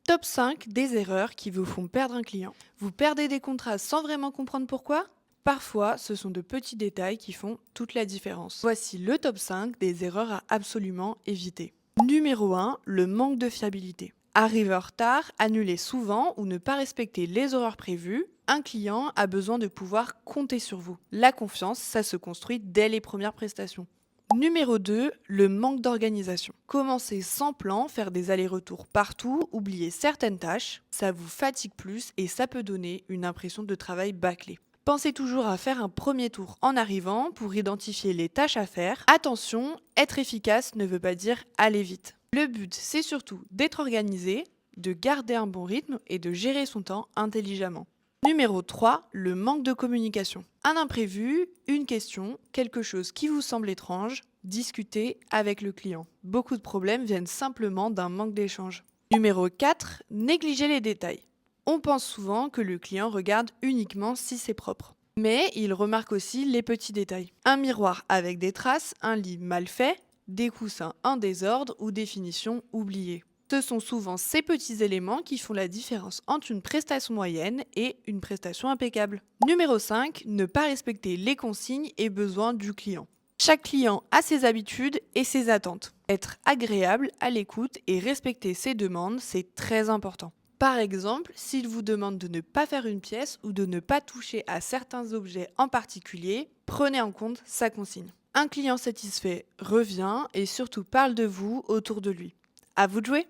Top 5 des erreurs qui vous font perdre un client. Vous perdez des contrats sans vraiment comprendre pourquoi? Parfois, ce sont de petits détails qui font toute la différence. Voici le top 5 des erreurs à absolument éviter. Numéro 1, le manque de fiabilité. Arriver en retard, annuler souvent ou ne pas respecter les horaires prévus, un client a besoin de pouvoir compter sur vous. La confiance, ça se construit dès les premières prestations. Numéro 2, le manque d'organisation. Commencer sans plan, faire des allers-retours partout, oublier certaines tâches, ça vous fatigue plus et ça peut donner une impression de travail bâclé. Pensez toujours à faire un premier tour en arrivant pour identifier les tâches à faire. Attention, être efficace ne veut pas dire aller vite. Le but, c'est surtout d'être organisé, de garder un bon rythme et de gérer son temps intelligemment. Numéro 3, le manque de communication. Un imprévu, une question, quelque chose qui vous semble étrange, discutez avec le client. Beaucoup de problèmes viennent simplement d'un manque d'échange. Numéro 4, négligez les détails. On pense souvent que le client regarde uniquement si c'est propre. Mais il remarque aussi les petits détails. Un miroir avec des traces, un lit mal fait, des coussins en désordre ou des finitions oubliées. Ce sont souvent ces petits éléments qui font la différence entre une prestation moyenne et une prestation impeccable. Numéro 5, ne pas respecter les consignes et besoins du client. Chaque client a ses habitudes et ses attentes. Être agréable, à l'écoute et respecter ses demandes, c'est très important. Par exemple, s'il vous demande de ne pas faire une pièce ou de ne pas toucher à certains objets en particulier, prenez en compte sa consigne. Un client satisfait revient et surtout parle de vous autour de lui. À vous de jouer!